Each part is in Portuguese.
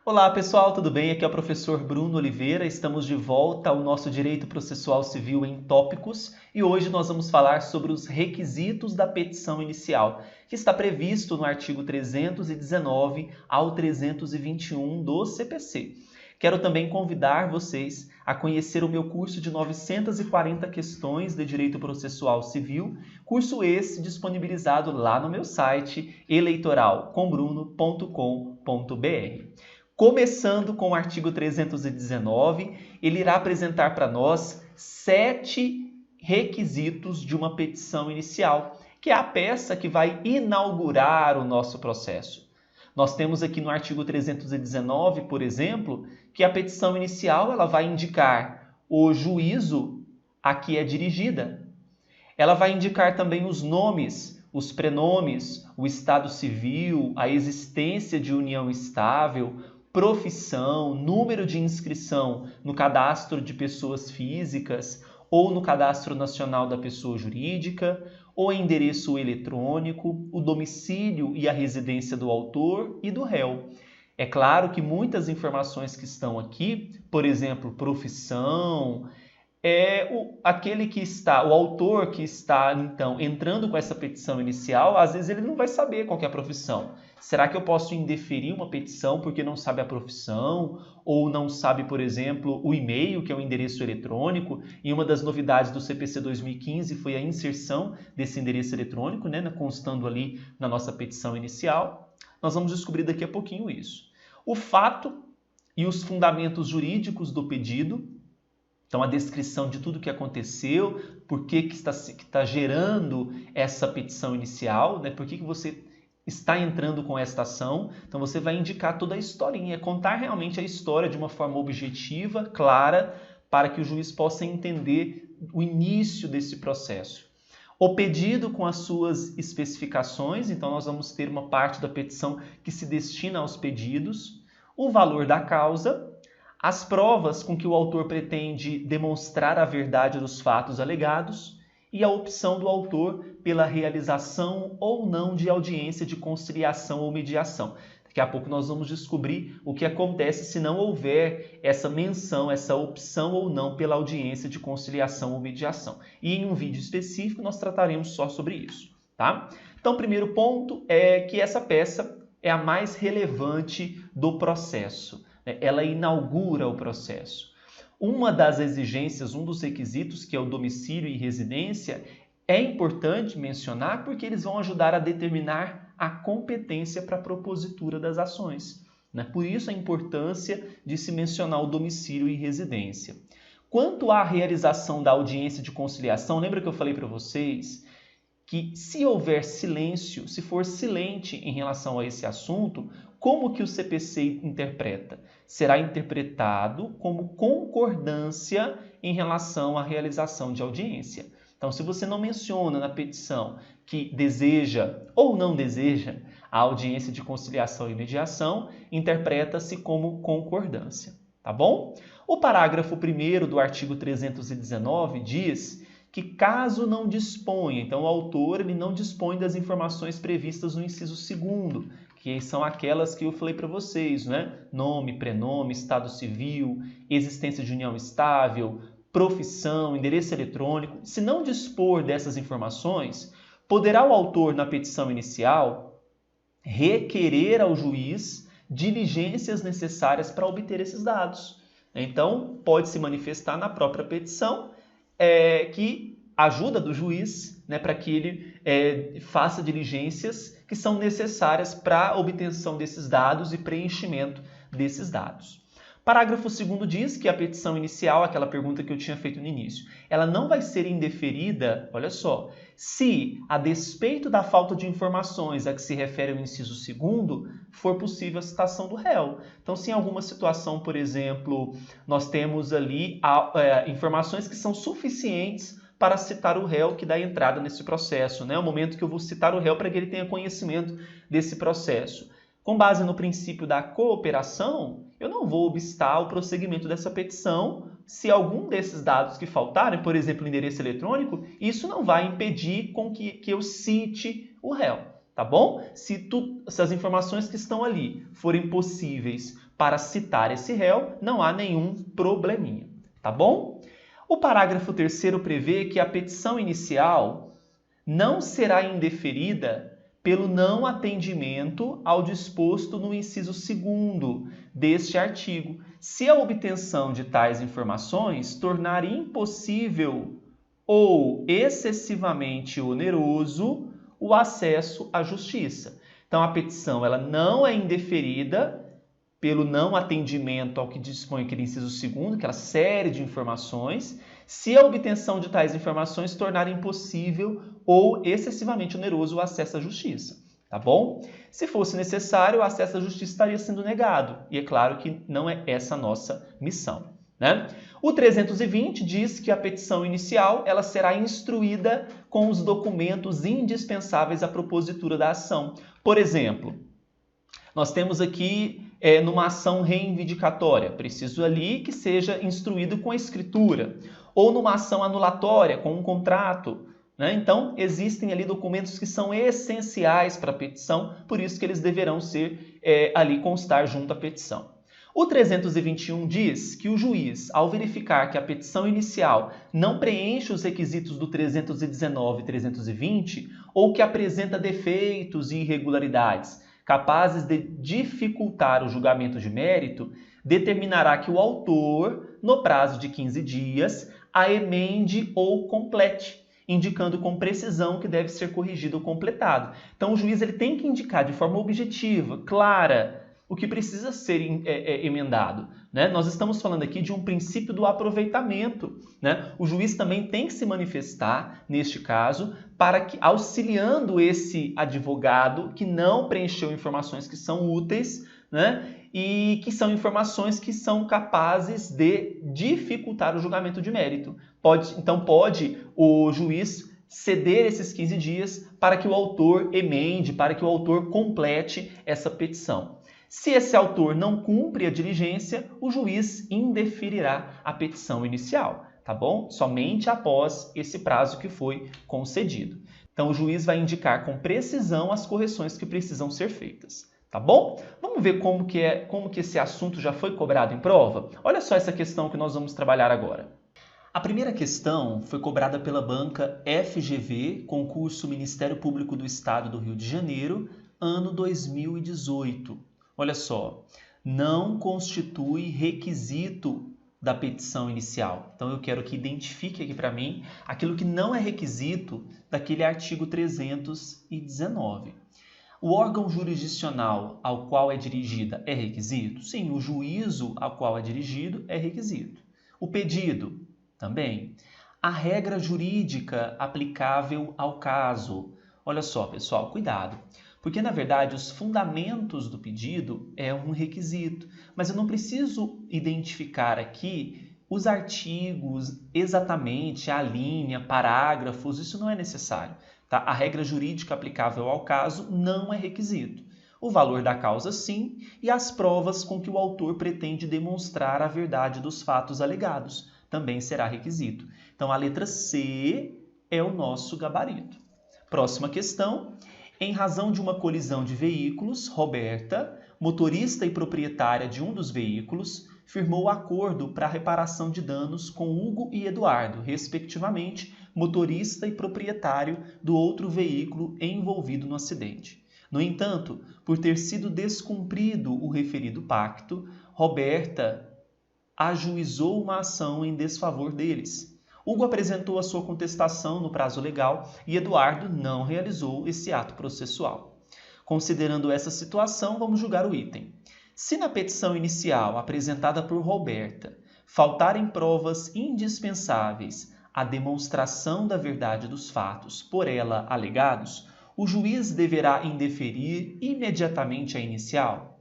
Olá pessoal, tudo bem? Aqui é o professor Bruno Oliveira. Estamos de volta ao nosso Direito Processual Civil em Tópicos e hoje nós vamos falar sobre os requisitos da petição inicial, que está previsto no artigo 319 ao 321 do CPC. Quero também convidar vocês a conhecer o meu curso de 940 questões de Direito Processual Civil, curso esse disponibilizado lá no meu site eleitoralcombruno.com.br. Começando com o artigo 319, ele irá apresentar para nós 7 requisitos de uma petição inicial, que é a peça que vai inaugurar o nosso processo. Nós temos aqui no artigo 319, por exemplo, que a petição inicial ela vai indicar o juízo a que é dirigida. Ela vai indicar também os nomes, os prenomes, o estado civil, a existência de união estável, profissão, número de inscrição no cadastro de pessoas físicas ou no cadastro nacional da pessoa jurídica, o endereço eletrônico, o domicílio e a residência do autor e do réu. É claro que muitas informações que estão aqui, por exemplo, profissão, o autor que está, então, entrando com essa petição inicial, às vezes ele não vai saber qual que é a profissão. Será que eu posso indeferir uma petição porque não sabe a profissão? Ou não sabe, por exemplo, o e-mail, que é o endereço eletrônico? E uma das novidades do CPC 2015 foi a inserção desse endereço eletrônico, né, constando ali na nossa petição inicial. Nós vamos descobrir daqui a pouquinho isso. O fato e os fundamentos jurídicos do pedido. Então, a descrição de tudo o que aconteceu, por que está gerando essa petição inicial, né? Por que você está entrando com esta ação. Então, você vai indicar toda a historinha, contar realmente a história de uma forma objetiva, clara, para que o juiz possa entender o início desse processo. O pedido com as suas especificações, então nós vamos ter uma parte da petição que se destina aos pedidos, o valor da causa, as provas com que o autor pretende demonstrar a verdade dos fatos alegados e a opção do autor pela realização ou não de audiência de conciliação ou mediação. Daqui a pouco nós vamos descobrir o que acontece se não houver essa menção, essa opção ou não pela audiência de conciliação ou mediação. E em um vídeo específico nós trataremos só sobre isso, tá? Então, o primeiro ponto é que essa peça é a mais relevante do processo. Ela inaugura o processo. Uma das exigências, um dos requisitos, que é o domicílio e residência, é importante mencionar porque eles vão ajudar a determinar a competência para a propositura das ações. Por isso a importância de se mencionar o domicílio e residência. Quanto à realização da audiência de conciliação, lembra que eu falei para vocês que se houver silêncio, se for silente em relação a esse assunto, como que o CPC interpreta? Será interpretado como concordância em relação à realização de audiência. Então, se você não menciona na petição que deseja ou não deseja a audiência de conciliação e mediação, interpreta-se como concordância, tá bom? O parágrafo 1º do artigo 319 diz que caso não disponha, então o autor ele não dispõe das informações previstas no inciso 2º, que são aquelas que eu falei para vocês, né? Nome, prenome, estado civil, existência de união estável, profissão, endereço eletrônico. Se não dispor dessas informações, poderá o autor, na petição inicial, requerer ao juiz diligências necessárias para obter esses dados. Então, pode se manifestar na própria petição que ajuda do juiz, né, para que ele faça diligências que são necessárias para a obtenção desses dados e preenchimento desses dados. Parágrafo 2º diz que a petição inicial, aquela pergunta que eu tinha feito no início, ela não vai ser indeferida, olha só, se, a despeito da falta de informações a que se refere o inciso 2º, for possível a citação do réu. Então, se em alguma situação, por exemplo, nós temos ali informações que são suficientes para citar o réu que dá entrada nesse processo, né? O momento que eu vou citar o réu para que ele tenha conhecimento desse processo. Com base no princípio da cooperação, eu não vou obstar o prosseguimento dessa petição se algum desses dados que faltarem, por exemplo, o endereço eletrônico, isso não vai impedir com que eu cite o réu, tá bom? Se as informações que estão ali forem possíveis para citar esse réu, não há nenhum probleminha, tá bom? O parágrafo 3º prevê que a petição inicial não será indeferida pelo não atendimento ao disposto no inciso 2º deste artigo, se a obtenção de tais informações tornar impossível ou excessivamente oneroso o acesso à justiça. Então, a petição ela não é indeferida pelo não atendimento ao que dispõe aquele inciso 2º, aquela série de informações, se a obtenção de tais informações tornar impossível ou excessivamente oneroso o acesso à justiça, tá bom? Se fosse necessário, o acesso à justiça estaria sendo negado, e é claro que não é essa a nossa missão, né? O 320 diz que a petição inicial ela será instruída com os documentos indispensáveis à propositura da ação. Por exemplo, nós temos aqui numa ação reivindicatória, preciso ali que seja instruído com a escritura, ou numa ação anulatória, com um contrato, né? Então, existem ali documentos que são essenciais para a petição, por isso que eles deverão ser ali constar junto à petição. O 321 diz que o juiz, ao verificar que a petição inicial não preenche os requisitos do 319 e 320, ou que apresenta defeitos e irregularidades capazes de dificultar o julgamento de mérito, determinará que o autor, no prazo de 15 dias, a emende ou complete, indicando com precisão que deve ser corrigido ou completado. Então, o juiz ele tem que indicar de forma objetiva, clara, o que precisa ser emendado, né? Nós estamos falando aqui de um princípio do aproveitamento, né? O juiz também tem que se manifestar, neste caso, para que, auxiliando esse advogado que não preencheu informações que são úteis, né? E que são informações que são capazes de dificultar o julgamento de mérito. Então, pode o juiz ceder esses 15 dias para que o autor emende, para que o autor complete essa petição. Se esse autor não cumpre a diligência, o juiz indeferirá a petição inicial, tá bom? Somente após esse prazo que foi concedido. Então, o juiz vai indicar com precisão as correções que precisam ser feitas, tá bom? Vamos ver como que esse assunto já foi cobrado em prova? Olha só essa questão que nós vamos trabalhar agora. A primeira questão foi cobrada pela banca FGV, concurso Ministério Público do Estado do Rio de Janeiro, ano 2018. Olha só, não constitui requisito da petição inicial. Então, eu quero que identifique aqui para mim aquilo que não é requisito daquele artigo 319. O órgão jurisdicional ao qual é dirigida é requisito? Sim, o juízo ao qual é dirigido é requisito. O pedido? Também. A regra jurídica aplicável ao caso? Olha só, pessoal, cuidado. Porque, na verdade, os fundamentos do pedido é um requisito, mas eu não preciso identificar aqui os artigos exatamente, a linha, parágrafos, isso não é necessário. Tá? A regra jurídica aplicável ao caso não é requisito. O valor da causa, sim, e as provas com que o autor pretende demonstrar a verdade dos fatos alegados também será requisito. Então, a letra C é o nosso gabarito. Próxima questão. Em razão de uma colisão de veículos, Roberta, motorista e proprietária de um dos veículos, firmou acordo para a reparação de danos com Hugo e Eduardo, respectivamente, motorista e proprietário do outro veículo envolvido no acidente. No entanto, por ter sido descumprido o referido pacto, Roberta ajuizou uma ação em desfavor deles. Hugo apresentou a sua contestação no prazo legal e Eduardo não realizou esse ato processual. Considerando essa situação, vamos julgar o item. Se na petição inicial apresentada por Roberta faltarem provas indispensáveis à demonstração da verdade dos fatos por ela alegados, o juiz deverá indeferir imediatamente a inicial?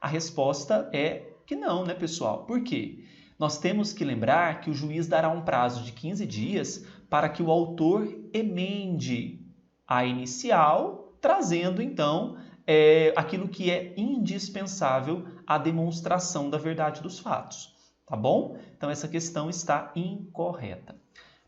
A resposta é que não, né, pessoal? Por quê? Nós temos que lembrar que o juiz dará um prazo de 15 dias para que o autor emende a inicial, trazendo, então, aquilo que é indispensável à demonstração da verdade dos fatos. Tá bom? Então, essa questão está incorreta.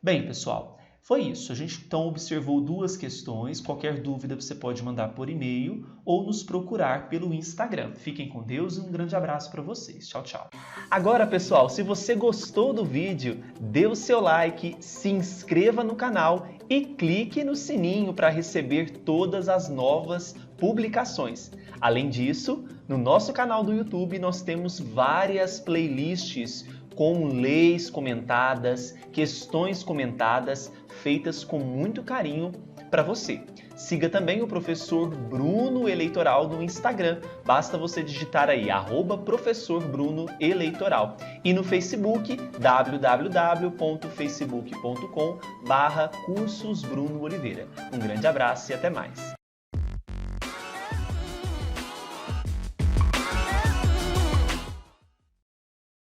Bem, pessoal, Foi isso. A gente então observou duas questões. Qualquer dúvida você pode mandar por e-mail ou nos procurar pelo Instagram. Fiquem com Deus e um grande abraço para vocês. Tchau, tchau. Agora, pessoal, se você gostou do vídeo, dê o seu like, se inscreva no canal e clique no sininho para receber todas as novas publicações. Além disso, no nosso canal do YouTube nós temos várias playlists com leis comentadas, questões comentadas, feitas com muito carinho para você. Siga também o professor Bruno Eleitoral no Instagram. Basta você digitar aí @professor Bruno Eleitoral. E no Facebook, www.facebook.com/cursos Bruno Oliveira. Um grande abraço e até mais.